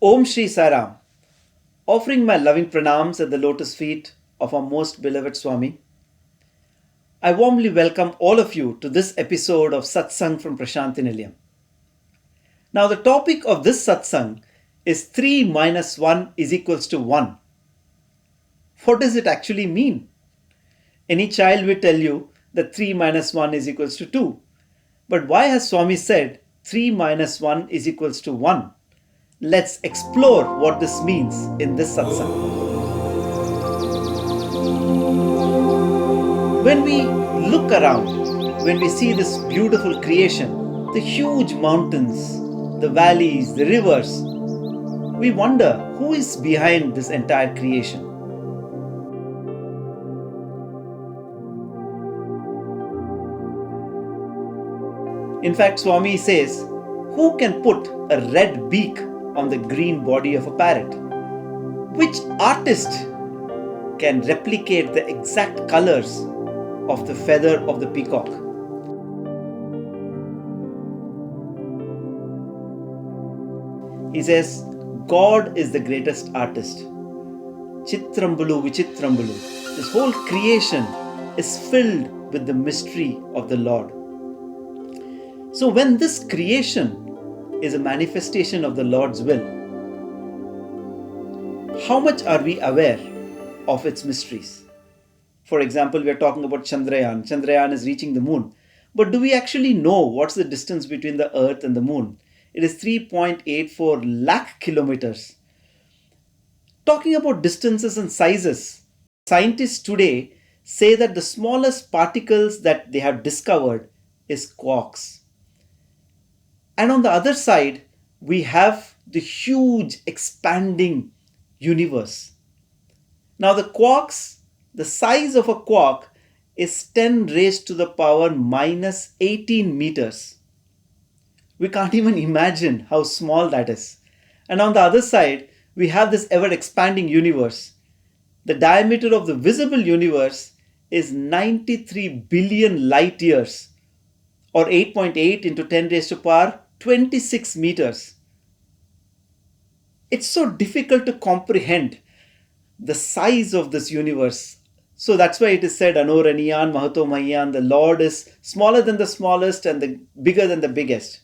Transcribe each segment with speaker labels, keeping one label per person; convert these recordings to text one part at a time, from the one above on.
Speaker 1: Om Sri Sairam, offering my loving pranams at the lotus feet of our most beloved Swami. I warmly welcome all of you to this episode of Satsang from Prasanthi Nilayam. Now, the topic of this Satsang is 3 minus 1 is equals to 1. What does it actually mean? Any child will tell you that 3 minus 1 is equals to 2. But why has Swami said 3 minus 1 is equals to 1? Let's explore what this means in this satsang. When we look around, when we see this beautiful creation, the huge mountains, the valleys, the rivers, we wonder who is behind this entire creation. In fact, Swami says, who can put a red beak on the green body of a parrot? Which artist can replicate the exact colors of the feather of the peacock? He says, God is the greatest artist. Chitrambulu Vichitrambulu. This whole creation is filled with the mystery of the Lord. So when this creation is a manifestation of the Lord's will, how much are we aware of its mysteries? For example, we are talking about Chandrayaan. Chandrayaan is reaching the moon. But do we actually know what's the distance between the Earth and the moon? It is 3.84 lakh kilometers. Talking about distances and sizes, scientists today say that the smallest particles that they have discovered is quarks. And on the other side, we have the huge expanding universe. Now the quarks, the size of a quark is 10 raised to the power minus 18 meters. We can't even imagine how small that is. And on the other side, we have this ever expanding universe. The diameter of the visible universe is 93 billion light years, or 8.8 into 10 raised to power 26 meters. It's so difficult to comprehend the size of this universe. So that's why it is said, Anoraniyan Mahato Mahiyan, the Lord is smaller than the smallest and bigger than the biggest.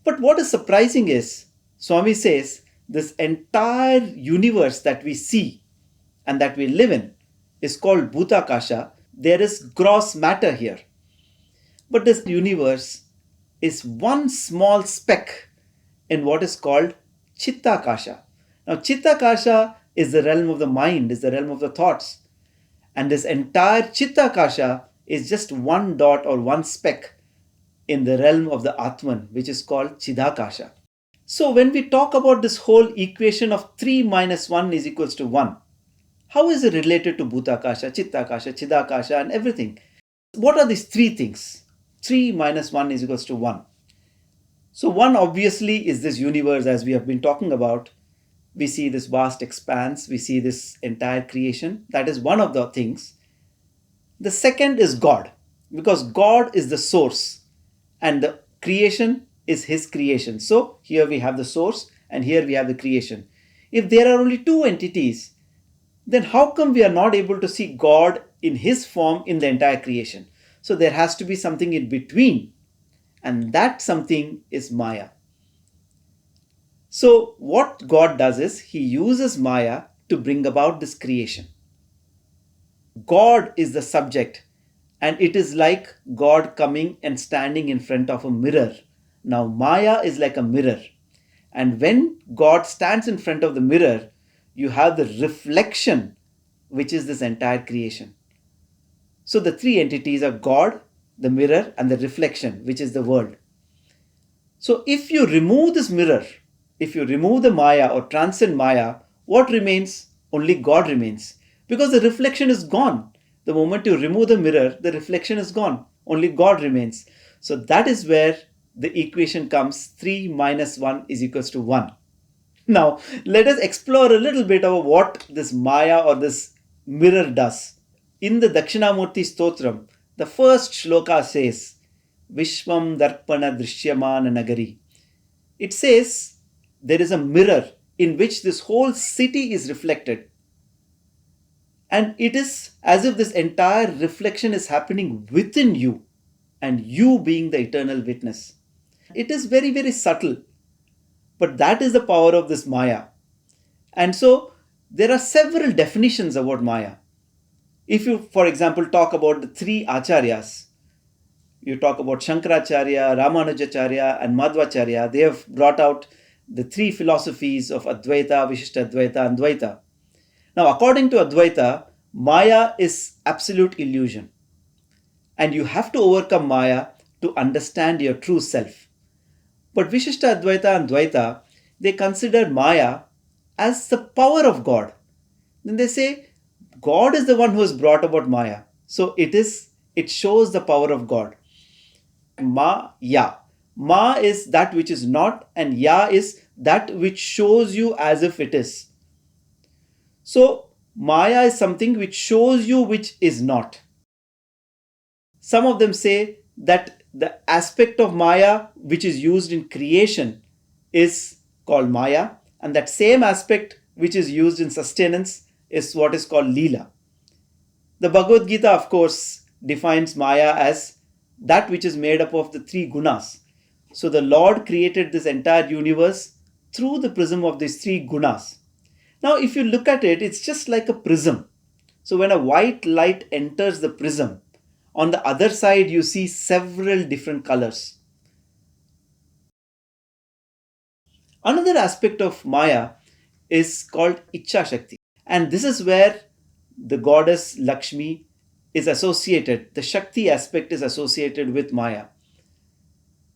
Speaker 1: But what is surprising is, Swami says, this entire universe that we see and that we live in is called Bhutakasha. There is gross matter here. But this universe is one small speck in what is called Chittakasha. Now, Chittakasha is the realm of the mind, is the realm of the thoughts. And this entire Chittakasha is just one dot or one speck in the realm of the Atman, which is called Chidakasha. So, when we talk about this whole equation of 3 minus 1 is equals to 1, how is it related to Bhutakasha, Chittakasha, Chidakasha, and everything? What are these three things? 3 minus 1 is equals to 1. So 1 obviously is this universe as we have been talking about. We see this vast expanse. We see this entire creation. That is one of the things. The second is God, because God is the source and the creation is His creation. So here we have the source and here we have the creation. If there are only two entities, then how come we are not able to see God in His form in the entire creation? So there has to be something in between, and that something is Maya. So what God does is He uses Maya to bring about this creation. God is the subject, and it is like God coming and standing in front of a mirror. Now Maya is like a mirror, and when God stands in front of the mirror, you have the reflection, which is this entire creation. So the three entities are God, the mirror, and the reflection, which is the world. So if you remove this mirror, if you remove the Maya or transcend Maya, what remains? Only God remains. Because the reflection is gone. The moment you remove the mirror, the reflection is gone. Only God remains. So that is where the equation comes 3 minus 1 is equals to 1. Now, let us explore a little bit of what this Maya or this mirror does. In the Dakshinamurti Stotram, the first shloka says, Vishwam Darpana Drishyamana Nagari. It says there is a mirror in which this whole city is reflected. And it is as if this entire reflection is happening within you, and you being the eternal witness. It is very, very subtle, but that is the power of this Maya. And so there are several definitions about Maya. If you, for example, talk about the three acharyas, you talk about Shankaracharya, Ramanujacharya, and Madhvacharya, they have brought out the three philosophies of Advaita, Vishishtadvaita, and Dvaita. Now, according to Advaita, Maya is absolute illusion. And you have to overcome Maya to understand your true self. But Vishishtadvaita and Dvaita, they consider Maya as the power of God. Then they say, God is the one who has brought about Maya. So it shows the power of God. Ma-ya. Ma is that which is not, and ya is that which shows you as if it is. So Maya is something which shows you which is not. Some of them say that the aspect of Maya which is used in creation is called Maya, and that same aspect which is used in sustenance is what is called Leela. The Bhagavad Gita, of course, defines Maya as that which is made up of the three gunas. So the Lord created this entire universe through the prism of these three gunas. Now, if you look at it, it's just like a prism. So when a white light enters the prism, on the other side you see several different colors. Another aspect of Maya is called Ichha Shakti. And this is where the goddess Lakshmi is associated. The Shakti aspect is associated with Maya.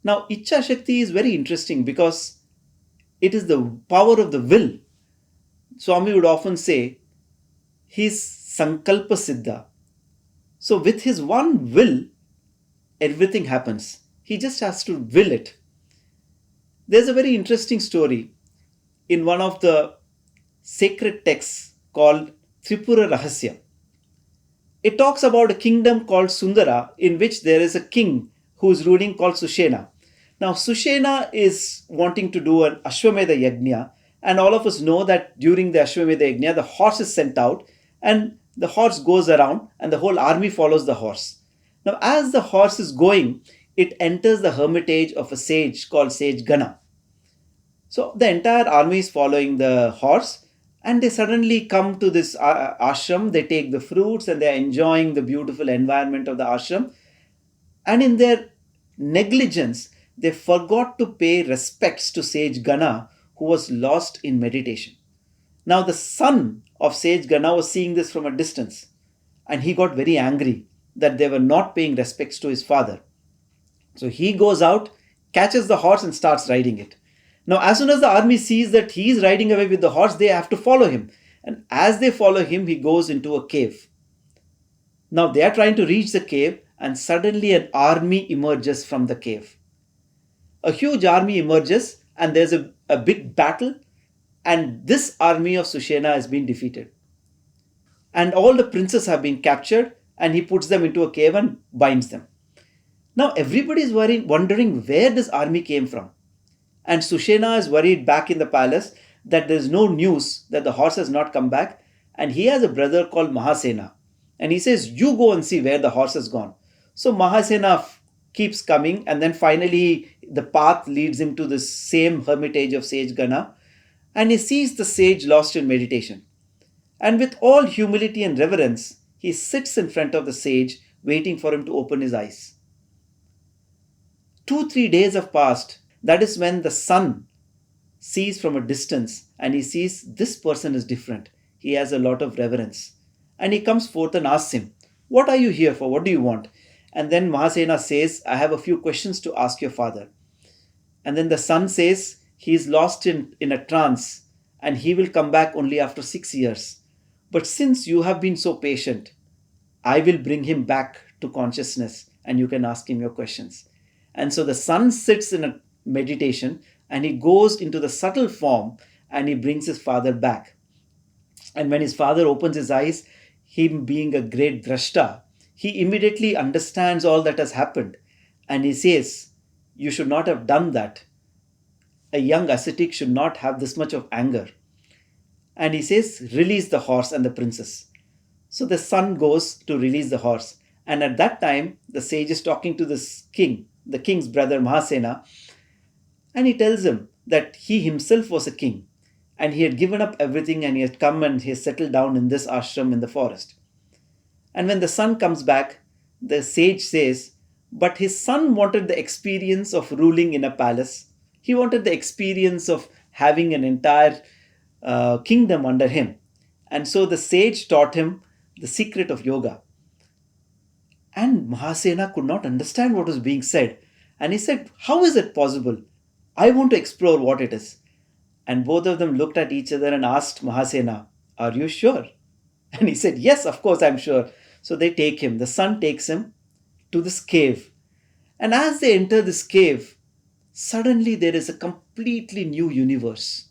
Speaker 1: Now, Ichha Shakti is very interesting because it is the power of the will. Swami would often say, he's Sankalpa Siddha. So with his one will, everything happens. He just has to will it. There's a very interesting story in one of the sacred texts called Tripura Rahasya. It talks about a kingdom called Sundara, in which there is a king who is ruling called Sushena. Now Sushena is wanting to do an Ashwamedha Yajna, and all of us know that during the Ashwamedha Yajna, the horse is sent out and the horse goes around and the whole army follows the horse. Now as the horse is going, it enters the hermitage of a sage called Sage Gana. So the entire army is following the horse, and they suddenly come to this ashram. They take the fruits and they are enjoying the beautiful environment of the ashram. And in their negligence, they forgot to pay respects to Sage Gana, who was lost in meditation. Now the son of Sage Gana was seeing this from a distance, and he got very angry that they were not paying respects to his father. So he goes out, catches the horse and starts riding it. Now as soon as the army sees that he is riding away with the horse, they have to follow him. And as they follow him, he goes into a cave. Now they are trying to reach the cave, and suddenly an army emerges from the cave. A huge army emerges, and there's a big battle, and this army of Sushena has been defeated. And all the princes have been captured, and he puts them into a cave and binds them. Now everybody is wondering where this army came from. And Sushena is worried back in the palace that there is no news, that the horse has not come back. And he has a brother called Mahasena. And he says, you go and see where the horse has gone. So Mahasena keeps coming, and then finally the path leads him to the same hermitage of Sage Gana. And he sees the sage lost in meditation. And with all humility and reverence, he sits in front of the sage, waiting for him to open his eyes. 2-3 days have passed. That is when the son sees from a distance, and he sees this person is different. He has a lot of reverence. And he comes forth and asks him, what are you here for? What do you want? And then Mahasena says, I have a few questions to ask your father. And then the son says, he is lost in a trance, and he will come back only after 6 years. But since you have been so patient, I will bring him back to consciousness, and you can ask him your questions. And so the son sits in a meditation, and he goes into the subtle form, and he brings his father back. And when his father opens his eyes, him being a great drashta, he immediately understands all that has happened. And he says, you should not have done that. a young ascetic should not have this much of anger. And he says, release the horse and the princess. So the son goes to release the horse. And at that time, the sage is talking to this king, the king's brother Mahasena, and he tells him that he himself was a king and he had given up everything and he had come and he has settled down in this ashram in the forest. And when the son comes back, the sage says, but his son wanted the experience of ruling in a palace. He wanted the experience of having an entire kingdom under him. And so the sage taught him the secret of yoga. And Mahasena could not understand what was being said. And he said, how is it possible? I want to explore what it is. And both of them looked at each other and asked Mahasena, are you sure? And he said, yes, of course I'm sure. So they take him. The son takes him to this cave. And as they enter this cave, suddenly there is a completely new universe.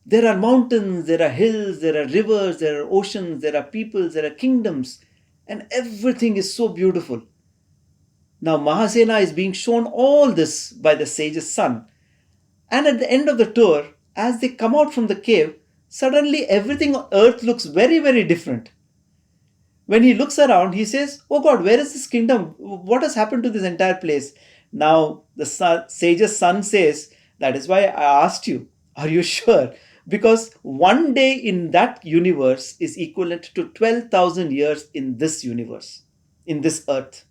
Speaker 1: There are mountains, there are hills, there are rivers, there are oceans, there are peoples, there are kingdoms, and everything is so beautiful. Now Mahasena is being shown all this by the sage's son. And at the end of the tour, as they come out from the cave, suddenly everything on earth looks very, very different. When he looks around, he says, oh God, where is this kingdom? What has happened to this entire place? Now the sage's son says, that is why I asked you, are you sure? Because one day in that universe is equivalent to 12,000 years in this universe, in this earth.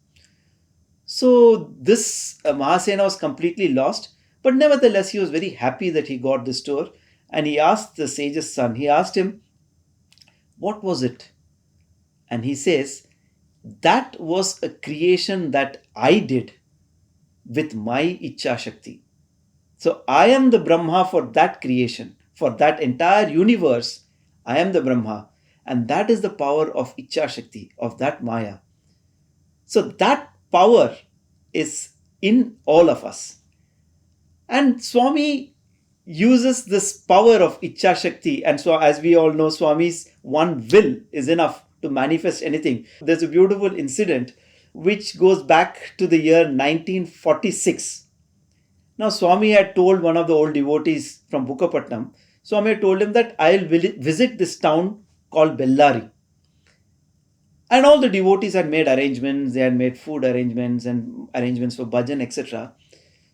Speaker 1: So this Mahasena was completely lost, but nevertheless he was very happy that he got this tour. And he asked the sage's son, he asked him, what was it? And he says, that was a creation that I did with my Ichcha Shakti. So I am the Brahma for that creation, for that entire universe. I am the Brahma. And that is the power of Ichcha Shakti, of that Maya. So that power is in all of us. And Swami uses this power of Ichcha Shakti. And so as we all know, Swami's one will is enough to manifest anything. There's a beautiful incident which goes back to the year 1946. Now Swami had told one of the old devotees from Bukkapatnam, Swami had told him that I'll visit this town called Bellari. And all the devotees had made arrangements, they had made food arrangements and arrangements for bhajan, etc.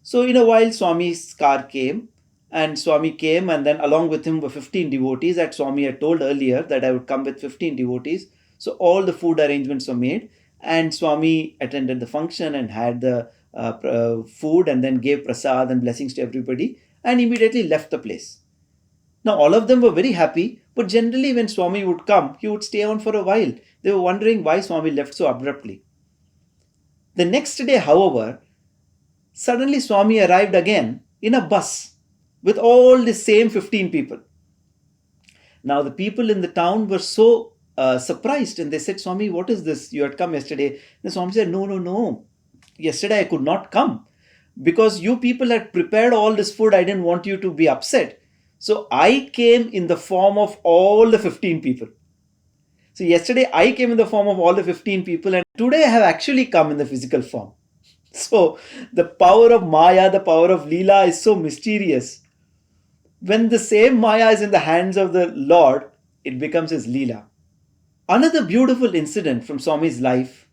Speaker 1: So in a while Swami's car came, and Swami came, and then along with him were 15 devotees that Swami had told earlier that I would come with 15 devotees. So all the food arrangements were made, and Swami attended the function and had the food and then gave prasad and blessings to everybody and immediately left the place. Now all of them were very happy, but generally when Swami would come, he would stay on for a while. They were wondering why Swami left so abruptly. The next day, however, suddenly Swami arrived again in a bus with all the same 15 people. Now the people in the town were so surprised, and they said, Swami, what is this? You had come yesterday. The Swami said, no. Yesterday I could not come because you people had prepared all this food. I didn't want you to be upset. So I came in the form of all the 15 people. So yesterday I came in the form of all the 15 people, and today I have actually come in the physical form. So the power of Maya, the power of Leela is so mysterious. When the same Maya is in the hands of the Lord, it becomes his Leela. Another beautiful incident from Swami's life,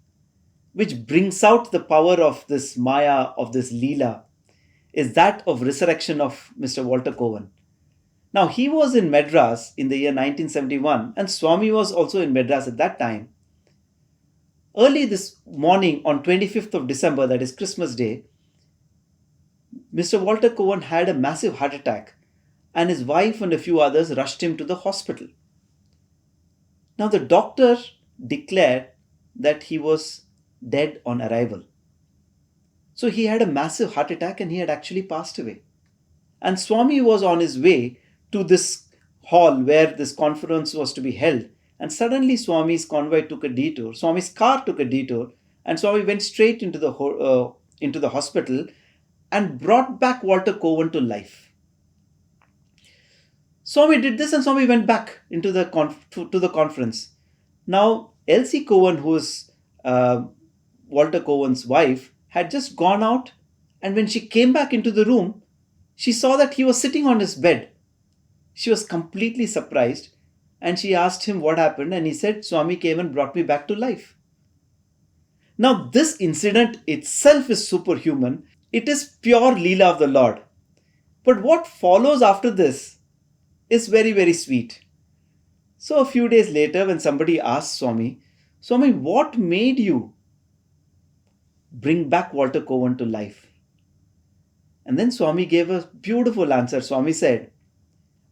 Speaker 1: which brings out the power of this Maya, of this Leela, is that of resurrection of Mr. Walter Cowan. Now he was in Madras in the year 1971, and Swami was also in Madras at that time. Early this morning on 25th of December, that is Christmas Day, Mr. Walter Cowan had a massive heart attack, and his wife and a few others rushed him to the hospital. Now the doctor declared that he was dead on arrival. So he had a massive heart attack and he had actually passed away. And Swami was on his way to this hall where this conference was to be held. And suddenly Swami's convoy took a detour. Swami's car took a detour, and Swami went straight into the hospital and brought back Walter Cowan to life. Swami did this, and Swami went back into the to the conference. Now Elsie Cowan, who is Walter Cowan's wife, had just gone out, and when she came back into the room, she saw that he was sitting on his bed. She was completely surprised and she asked him what happened, and he said, Swami came and brought me back to life. Now, this incident itself is superhuman. It is pure Leela of the Lord. But what follows after this is very, very sweet. So, a few days later, when somebody asked Swami, Swami, what made you bring back Walter Cowan to life? And then Swami gave a beautiful answer. Swami said,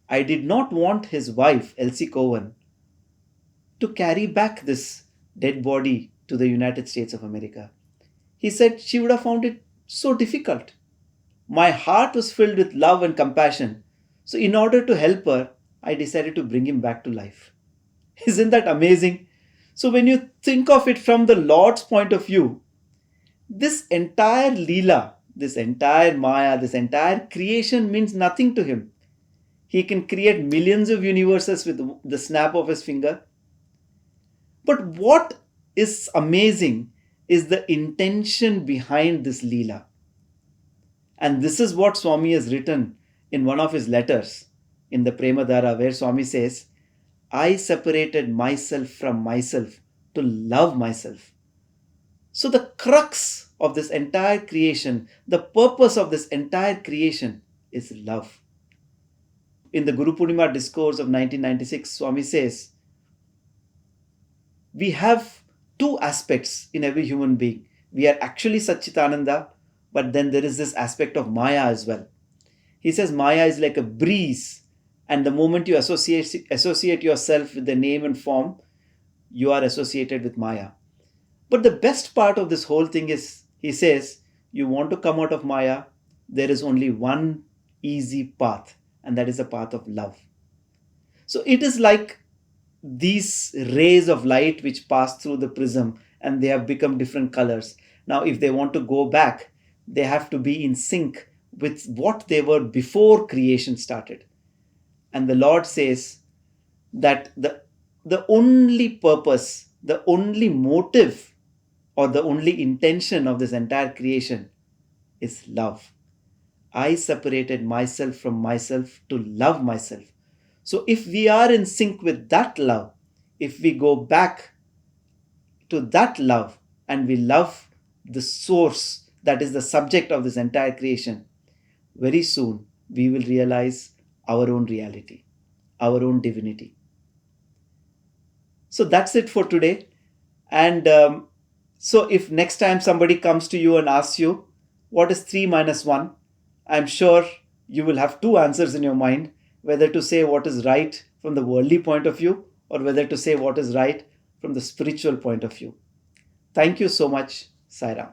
Speaker 1: I did not want his wife, Elsie Cowan, to carry back this dead body to the United States of America. He said she would have found it so difficult. My heart was filled with love and compassion. So in order to help her, I decided to bring him back to life. Isn't that amazing? So when you think of it from the Lord's point of view, this entire Leela, this entire Maya, this entire creation means nothing to him. He can create millions of universes with the snap of his finger. But what is amazing is the intention behind this Leela. And this is what Swami has written in one of his letters in the Premadhara, where Swami says, I separated myself from myself to love myself. So the crux of this entire creation, the purpose of this entire creation is love. In the Guru Purnima discourse of 1996, Swami says, we have two aspects in every human being. We are actually Satchitananda, but then there is this aspect of Maya as well. He says Maya is like a breeze, and the moment you associate yourself with the name and form, you are associated with Maya. But the best part of this whole thing is, he says, you want to come out of Maya, there is only one easy path, and that is the path of love. So it is like these rays of light which pass through the prism and they have become different colors. Now, if they want to go back, they have to be in sync with what they were before creation started. And the Lord says that the only purpose, the only motive, or the only intention of this entire creation is love. I separated myself from myself to love myself. So if we are in sync with that love, if we go back to that love and we love the source that is the subject of this entire creation, very soon we will realize our own reality, our own divinity. So that's it for today. And so if next time somebody comes to you and asks you, what is 3 minus 1? I'm sure you will have two answers in your mind, whether to say what is right from the worldly point of view or whether to say what is right from the spiritual point of view. Thank you so much. Sai Ram.